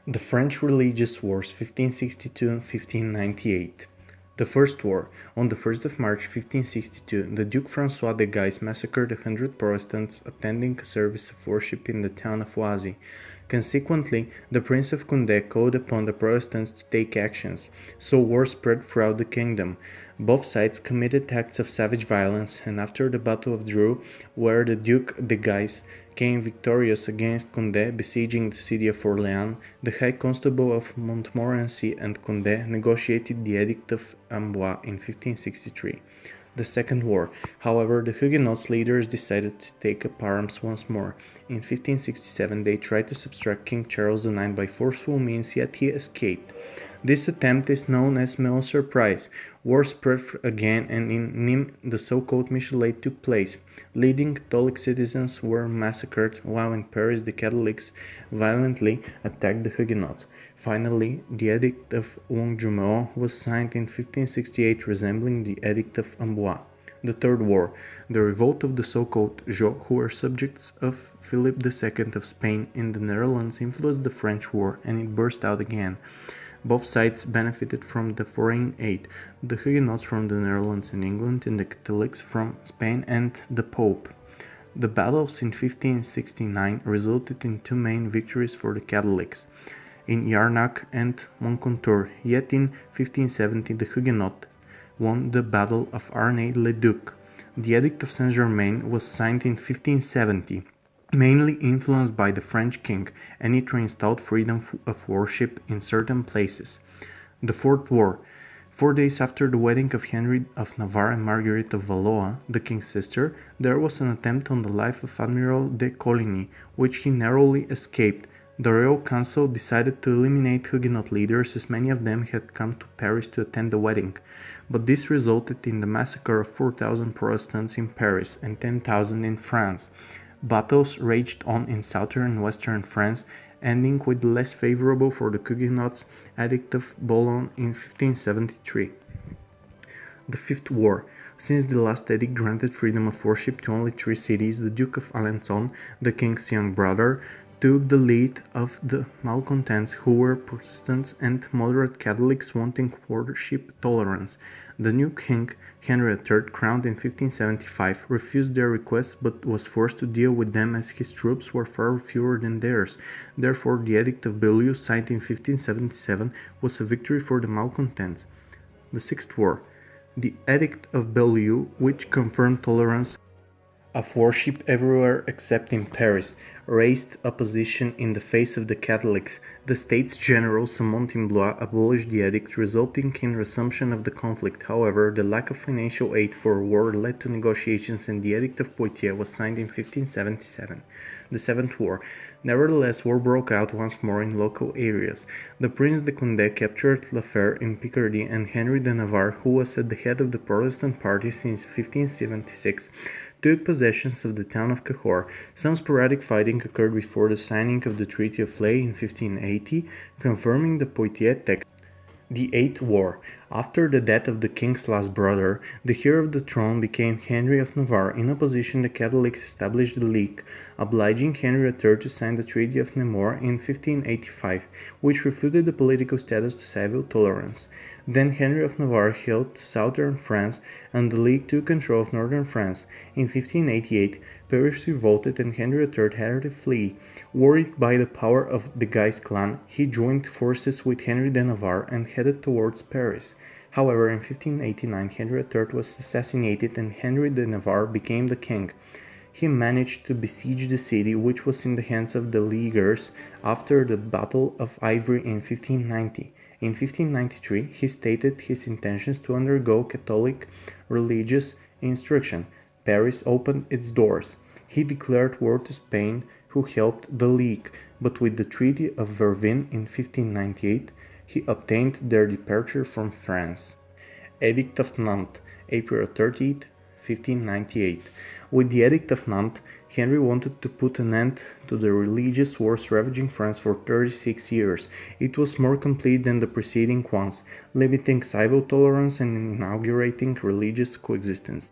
The French Religious Wars 1562-1598. The First War. On the 1st of March 1562, the Duke François de Guise massacred 100 Protestants attending a service of worship in the town of Oisy. Consequently, the Prince of Condé called upon the Protestants to take actions, so war spread throughout the kingdom. Both sides committed acts of savage violence, and after the Battle of Dreux, where the Duke de Guise came victorious against Condé besieging the city of Orléans, the High Constable of Montmorency and Condé negotiated the Edict of Amboise in 1563. The Second War. However, the Huguenots leaders decided to take up arms once more. In 1567 they tried to subtract King Charles IX by forceful means, yet he escaped. This attempt is known as Meulles Surprise. War spread again, and in Nîmes the so-called Michelet took place. Leading Catholic citizens were massacred, while in Paris the Catholics violently attacked the Huguenots. Finally, the Edict of Longjumeau was signed in 1568, resembling the Edict of Amboise. The Third War. The revolt of the so-called Jots, who were subjects of Philip II of Spain in the Netherlands, influenced the French war, and it burst out again. Both sides benefited from the foreign aid, the Huguenots from the Netherlands and England, and the Catholics from Spain and the Pope. The battles in 1569 resulted in two main victories for the Catholics, in Jarnac and Moncontour, yet in 1570 the Huguenots won the Battle of Arnay-le-Duc. The Edict of Saint-Germain was signed in 1570. Mainly influenced by the French king, and it reinstalled freedom of worship in certain places. The Fourth War. 4 days after the wedding of Henry of Navarre and Marguerite of Valois, the king's sister, there was an attempt on the life of Admiral de Coligny, which he narrowly escaped. The Royal Council decided to eliminate Huguenot leaders, as many of them had come to Paris to attend the wedding, but this resulted in the massacre of 4,000 Protestants in Paris and 10,000 in France. Battles raged on in southern and western France, ending with the less favorable for the Huguenots Edict of Boulogne in 1573. The Fifth War. Since the last edict granted freedom of worship to only 3 cities, the Duke of Alençon, the king's young brother, took the lead of the malcontents, who were Protestants and moderate Catholics wanting worship tolerance. The new king, Henry III, crowned in 1575, refused their requests but was forced to deal with them as his troops were far fewer than theirs. Therefore, the Edict of Beaulieu, signed in 1577, was a victory for the malcontents. The Sixth War. The Edict of Beaulieu, which confirmed tolerance of worship everywhere except in Paris, raised opposition in the face of the Catholics. The States General summoned in Blois abolished the edict, resulting in resumption of the conflict. However, the lack of financial aid for war led to negotiations, and the Edict of Poitiers was signed in 1577. The Seventh War. Nevertheless, war broke out once more in local areas. The Prince de Condé captured La Fère in Picardy, and Henry de Navarre, who was at the head of the Protestant party since 1576, took possession of the town of Cahors. Some sporadic fighting occurred before the signing of the Treaty of Flay in 1580, confirming the Poitiers text. The Eighth War. After the death of the king's last brother, the heir of the throne became Henry of Navarre. In opposition, the Catholics established the League, obliging Henry III to sign the Treaty of Nemours in 1585, which refuted the political status to civil tolerance. Then Henry of Navarre held southern France, and the League took control of northern France. In 1588, Paris revolted, and Henry III had to flee. Worried by the power of the Guise clan, he joined forces with Henry de Navarre and headed towards Paris. However, in 1589, Henry III was assassinated, and Henry de Navarre became the king. He managed to besiege the city, which was in the hands of the Leaguers after the Battle of Ivry in 1590. In 1593, he stated his intentions to undergo Catholic religious instruction. Paris opened its doors. He declared war to Spain, who helped the League, but with the Treaty of Vervins in 1598, he obtained their departure from France. Edict of Nantes, April 30, 1598. With the Edict of Nantes, Henry wanted to put an end to the religious wars ravaging France for 36 years. It was more complete than the preceding ones, limiting civil tolerance and inaugurating religious coexistence.